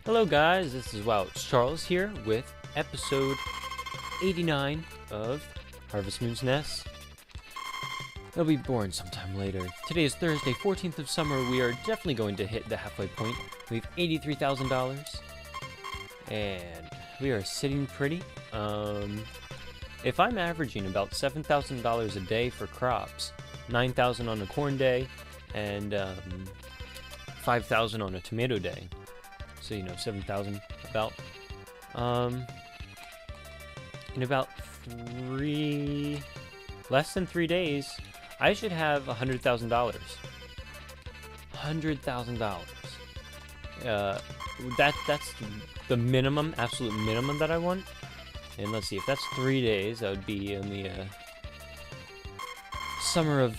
Hello guys, this is WowItsCharles here with episode 89 of Harvest Moon's SNES. It'll be born sometime later. Today is Thursday, 14th of summer. We are definitely going to hit the halfway point. We have $83,000. And we are sitting pretty. If I'm averaging about $7,000 a day for crops, $9,000 on a corn day, and $5,000 on a tomato day. So, you know, 7,000 about. In about less than 3 days, I should have $100,000. $100,000. That's the minimum, absolute minimum that I want. And let's see, if that's 3 days, that would be in the summer of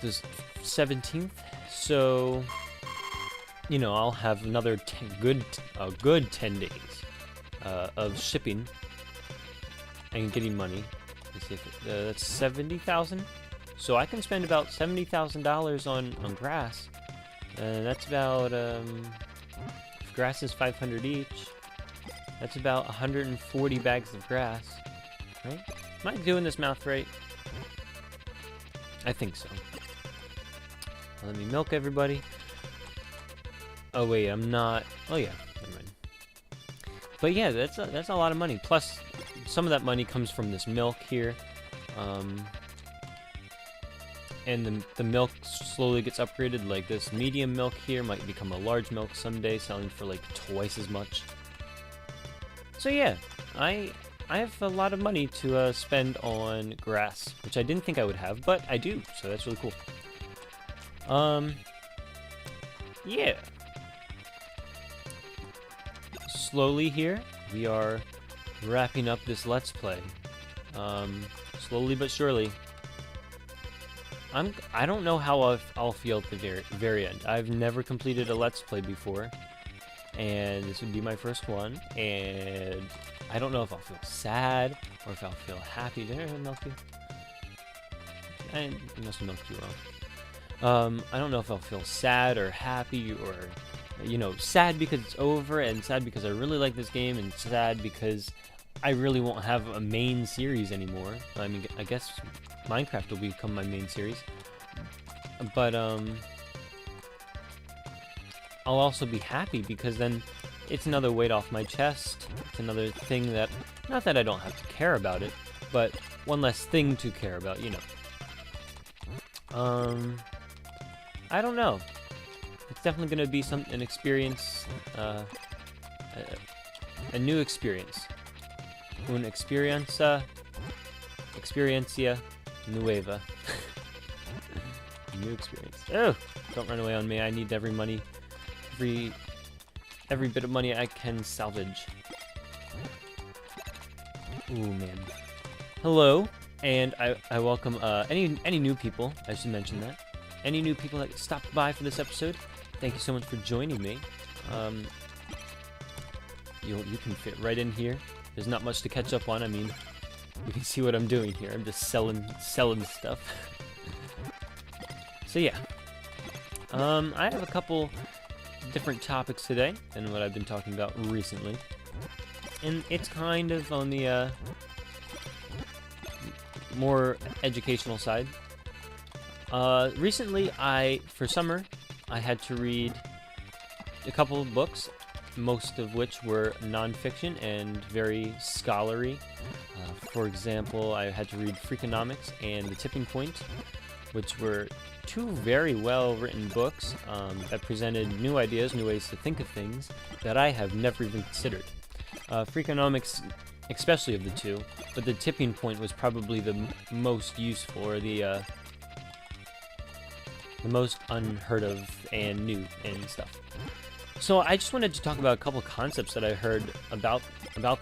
the 17th. So, you know, I'll have another good 10 days of shipping and getting money. Let's see if that's 70,000. So I can spend about $70,000 on grass. That's about if grass is 500 each. That's about 140 bags of grass, right? Am I doing this math right? I think so. Let me milk everybody. Oh wait, I'm not. Oh yeah, never mind. But yeah, that's a lot of money. Plus, some of that money comes from this milk here, and the milk slowly gets upgraded. Like this medium milk here might become a large milk someday, selling for like twice as much. So yeah, I have a lot of money to spend on grass, which I didn't think I would have, but I do. So that's really cool. Yeah. Slowly here, we are wrapping up this Let's Play. Slowly but surely. I don't know how I'll feel at the very end. I've never completed a Let's Play before, and this would be my first one. And I don't know if I'll feel sad or if I'll feel happy. Did I milk you? I must have milked you wrong. I don't know if I'll feel sad or happy or, you know, sad because it's over, and sad because I really like this game, and sad because I really won't have a main series anymore. I mean, I guess Minecraft will become my main series, but I'll also be happy because then it's another weight off my chest. It's another thing that, not that I don't have to care about it, but one less thing to care about, you know. I don't know. It's definitely going to be an experience, a new experience. Una experiencia nueva. New experience. Oh, don't run away on me. I need every money, every bit of money I can salvage. Ooh, man. Hello, and I welcome any new people. I should mention that. Any new people that stopped by for this episode, thank you so much for joining me. You can fit right in here. There's not much to catch up on. I mean, you can see what I'm doing here. I'm just selling stuff. So yeah, I have a couple different topics today than what I've been talking about recently, and it's kind of on the more educational side. Recently, for summer, I had to read a couple of books, most of which were non-fiction and very scholarly. For example, I had to read Freakonomics and The Tipping Point, which were two very well-written books that presented new ideas, new ways to think of things that I have never even considered. Freakonomics, especially of the two, but The Tipping Point was probably the most useful, or the most unheard of and new and stuff. So I just wanted to talk about a couple concepts that I heard about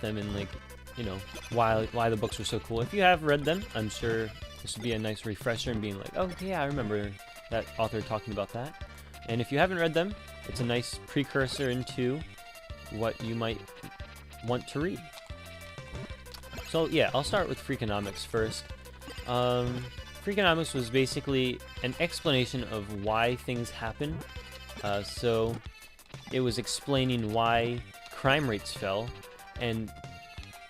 them, and, like, you know, why the books were so cool. If you have read them, I'm sure this would be a nice refresher and being like, oh yeah, I remember that author talking about that. And if you haven't read them, it's a nice precursor into what you might want to read. So yeah, I'll start with Freakonomics first. Freakonomics was basically an explanation of why things happen. So it was explaining why crime rates fell, and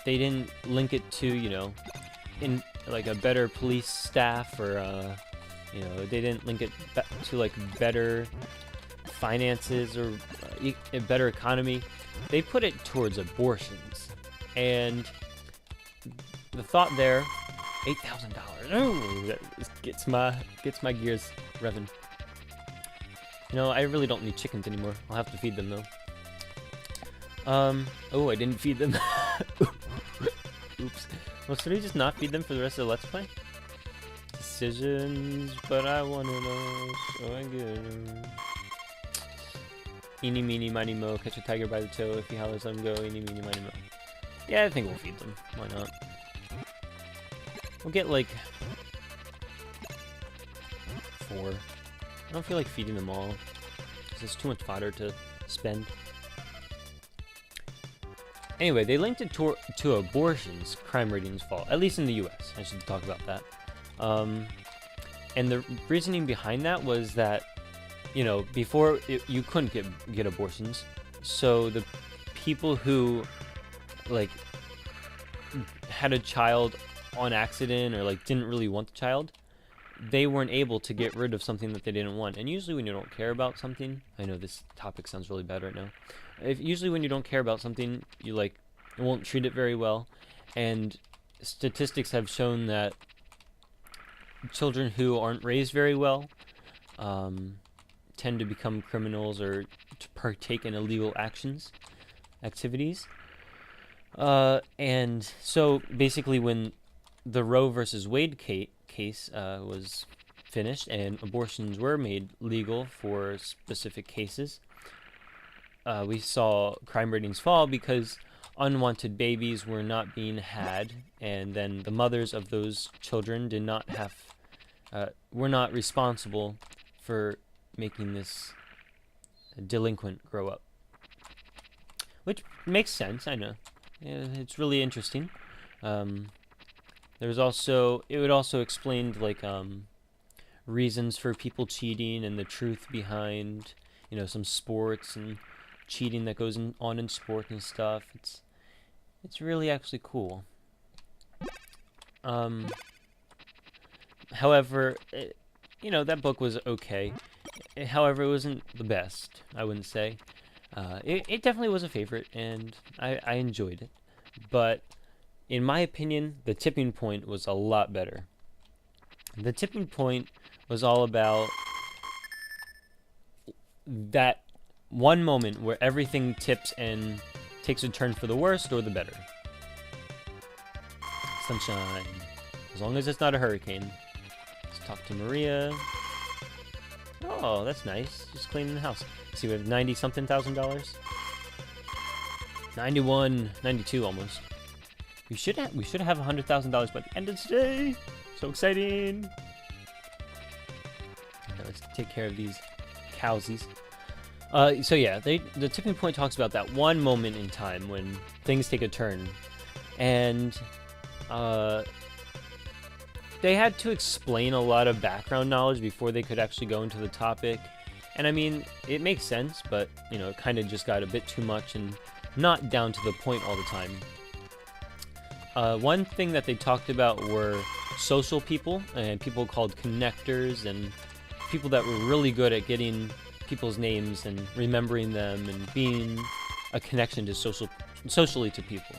they didn't link it to, you know, in like a better police staff, or you know, they didn't link it to like better finances or a better economy. They put it towards abortions, and the thought there, $8,000. Oh, that gets my gears revving. You know, I really don't need chickens anymore. I'll have to feed them though. Oh, I didn't feed them. Oops. Well, should we just not feed them for the rest of the Let's Play? Decisions, but I wanna know, so I get them. Eeny, meeny, miny, mo. Catch a tiger by the toe. If he hollers, let him go. Eeny, meeny, miny, mo. Yeah, I think we'll feed them. Why not? We'll get like 4. I don't feel like feeding them all, because it's too much fodder to spend. Anyway, they linked it to abortions, crime ratings fall, at least in the US. I should talk about that. And the reasoning behind that was that, you know, before you couldn't get abortions, so the people who like had a child on accident, or like didn't really want the child, they weren't able to get rid of something that they didn't want. And usually when you don't care about something, I know this topic sounds really bad right now. Usually when you don't care about something, you like won't treat it very well. And statistics have shown that children who aren't raised very well tend to become criminals or to partake in illegal activities. And so basically when the Roe versus Wade case was finished and abortions were made legal for specific cases, we saw crime ratings fall because unwanted babies were not being had, and then the mothers of those children did not have, were not responsible for making this delinquent grow up. Which makes sense, I know. Yeah, it's really interesting. There's also, it would also explain like reasons for people cheating and the truth behind, you know, some sports and cheating that goes on in sport and stuff. It's really actually cool. However, you know, that book was okay. However, it wasn't the best, I wouldn't say. It definitely was a favorite, and I enjoyed it. But in my opinion, The Tipping Point was a lot better. The Tipping Point was all about that one moment where everything tips and takes a turn for the worst or the better. Sunshine. As long as it's not a hurricane. Let's talk to Maria. Oh, that's nice. Just cleaning the house. Let's see, we have $90-something thousand. 91, 92 almost. We should have $100,000 by the end of today. So exciting. Okay, let's take care of these cowsies. So yeah, the Tipping Point talks about that one moment in time when things take a turn, and they had to explain a lot of background knowledge before they could actually go into the topic. And I mean, it makes sense, but you know, it kind of just got a bit too much and not down to the point all the time. One thing that they talked about were social people and people called connectors, and people that were really good at getting people's names and remembering them and being a connection to socially to people.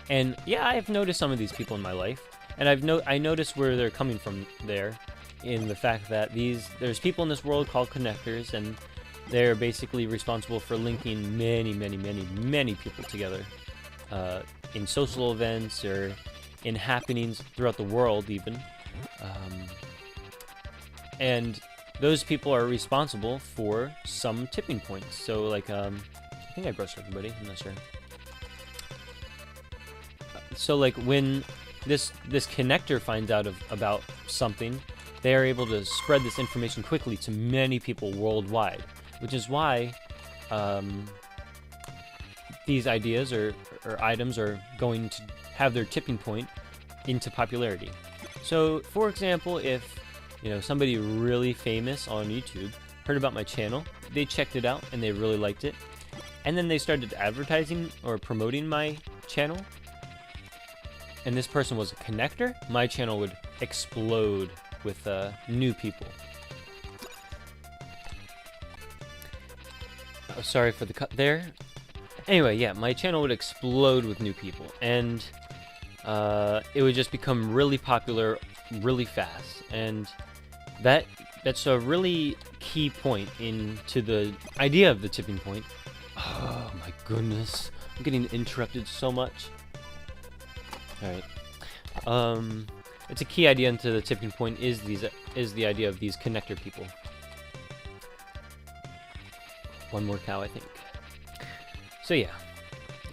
And yeah, I've noticed some of these people in my life, and I noticed where they're coming from there, in the fact that there's people in this world called connectors, and they're basically responsible for linking many people together in social events or in happenings throughout the world even. And those people are responsible for some tipping points. So like, I think I brushed everybody, I'm not sure. So like when this connector finds out about something, they are able to spread this information quickly to many people worldwide, which is why these ideas or items are going to have their tipping point into popularity. So, for example, if somebody really famous on YouTube heard about my channel, they checked it out and they really liked it, and then they started advertising or promoting my channel, and this person was a connector, my channel would explode with new people. Oh, sorry for the cut there. Anyway, yeah, my channel would explode with new people, and it would just become really popular really fast, and that's a really key point into the idea of the tipping point. Oh my goodness, I'm getting interrupted so much. Alright. It's a key idea into the tipping point is the idea of these connector people. One more cow, I think. So yeah.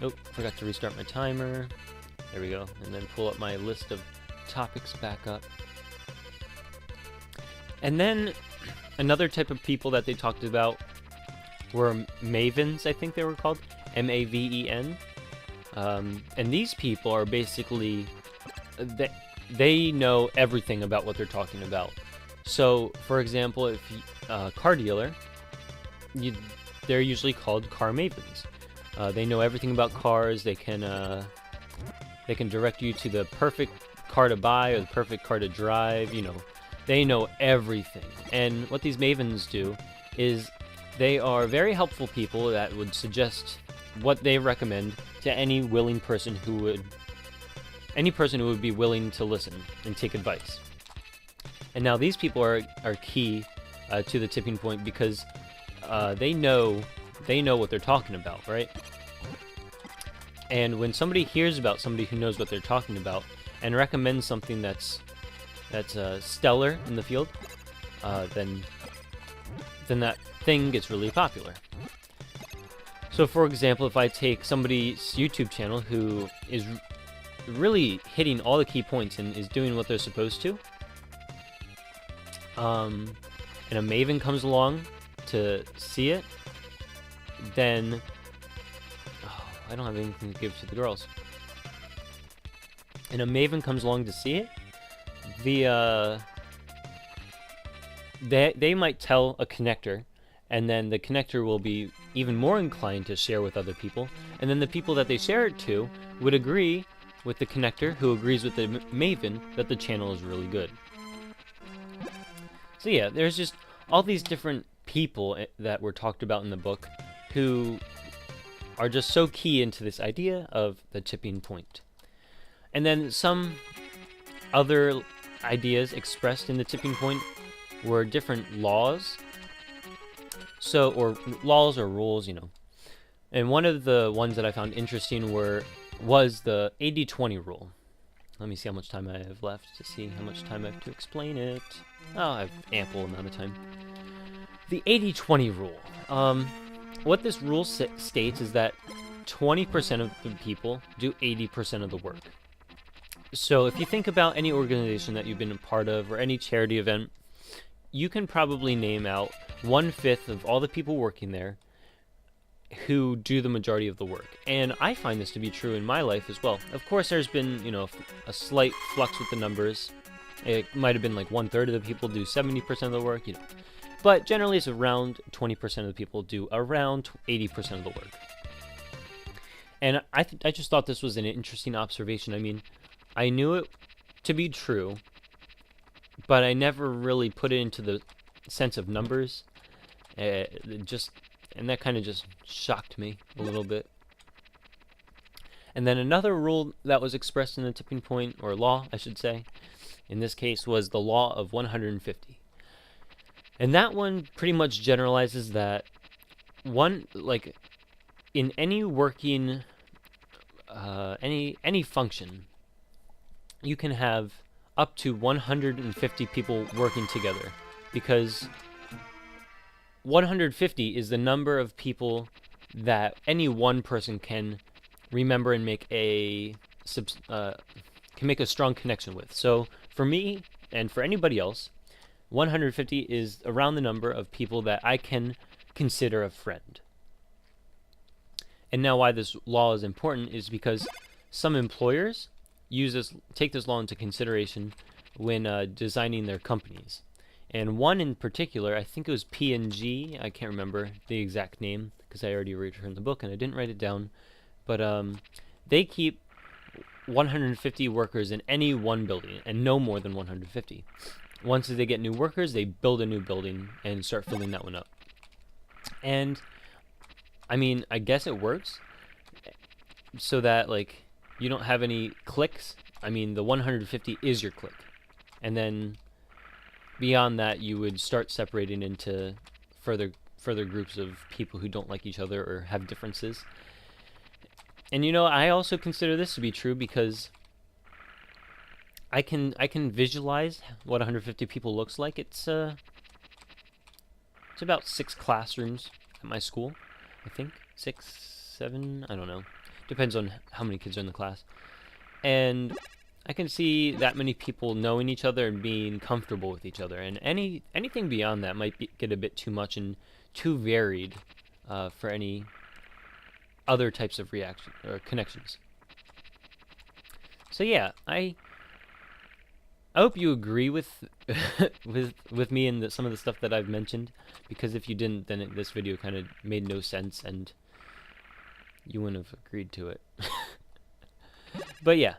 Oh, forgot to restart my timer. There we go. And then pull up my list of topics back up. And then another type of people that they talked about were mavens, I think they were called. M-A-V-E-N. And these people are basically... They know everything about what they're talking about. So, for example, if a car dealer, they're usually called car mavens. They know everything about cars. They can direct you to the perfect car to buy or the perfect car to drive. They know everything. And what these mavens do is they are very helpful people that would suggest what they recommend to any person who would be willing to listen and take advice. And now these people are key to the tipping point because they know what they're talking about, right? And when somebody hears about somebody who knows what they're talking about and recommends something that's stellar in the field, then that thing gets really popular. So, for example, if I take somebody's YouTube channel who is really hitting all the key points and is doing what they're supposed to, and a maven comes along to see it, then I don't have anything to give to the girls. And a maven comes along to see it, they might tell a connector, and then the connector will be even more inclined to share with other people, and then the people that they share it to would agree with the connector, who agrees with the maven, that the channel is really good. So yeah, there's just all these different people that were talked about in the book who are just so key into this idea of the tipping point. And then some other ideas expressed in the tipping point were different laws. Or laws or rules, And one of the ones that I found interesting was the 80-20 rule. Let me see how much time I have left to see how much time I have to explain it. Oh, I have ample amount of time. The 80-20 rule. What this rule states is that 20% of the people do 80% of the work. So if you think about any organization that you've been a part of or any charity event, you can probably name out 1/5 of all the people working there who do the majority of the work. And I find this to be true in my life as well. Of course, there's been, a slight flux with the numbers. It might have been like 1/3 of the people do 70% of the work, But generally, it's around 20% of the people do around 80% of the work. And I just thought this was an interesting observation. I mean, I knew it to be true, but I never really put it into the sense of numbers. And that kind of just shocked me a little bit. And then another rule that was expressed in the tipping point, or law, I should say, in this case, was the law of 150. And that one pretty much generalizes that in any working, any function, you can have up to 150 people working together, because 150 is the number of people that any one person can remember and make a strong connection with. So for me and for anybody else, 150 is around the number of people that I can consider a friend. And now why this law is important is because some employers take this law into consideration when designing their companies. And one in particular, I think it was P&G. I can't remember the exact name because I already returned the book and I didn't write it down. But they keep 150 workers in any one building and no more than 150. Once they get new workers, they build a new building and start filling that one up. And I mean, I guess it works so that like you don't have any cliques. I mean, the 150 is your clique. And then beyond that, you would start separating into further groups of people who don't like each other or have differences. And you know, I also consider this to be true because I can visualize what 150 people looks like. It's about 6 classrooms at my school, I think. 6, 7, I don't know. Depends on how many kids are in the class. And I can see that many people knowing each other and being comfortable with each other. And anything beyond that might get a bit too much and too varied for any other types of reaction or connections. So yeah, I hope you agree with with me and some of the stuff that I've mentioned, because if you didn't, then this video kind of made no sense and you wouldn't have agreed to it. But yeah,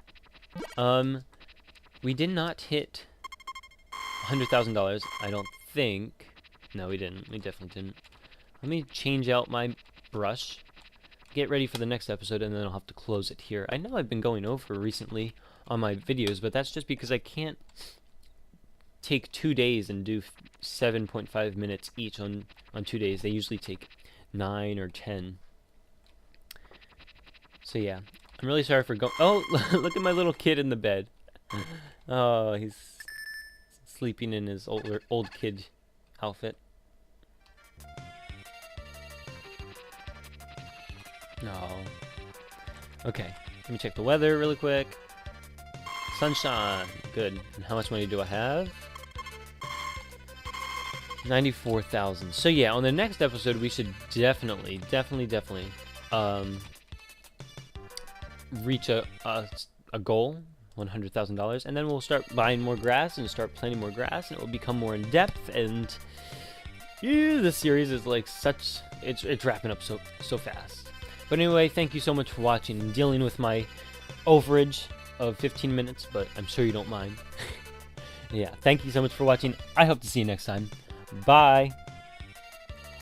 we did not hit $100,000. I don't think. No, we didn't. We definitely didn't. Let me change out my brush, get ready for the next episode, and then I'll have to close it here. I know I've been going over recently on my videos, but that's just because I can't take 2 days and do 7.5 minutes each on 2 days. They usually take 9 or 10. So yeah, I'm really sorry for going. Oh, look at my little kid in the bed. Oh, he's sleeping in his old kid outfit. No. Okay, let me check the weather really quick. Sunshine, good. And how much money do I have? 94,000. So yeah, on the next episode, we should definitely reach a goal, $100,000, and then we'll start buying more grass and start planting more grass, and it will become more in depth. And the series is like it's wrapping up so fast. But anyway, thank you so much for watching and dealing with my overage of 15 minutes, but I'm sure you don't mind. Yeah, thank you so much for watching. I hope to see you next time. Bye.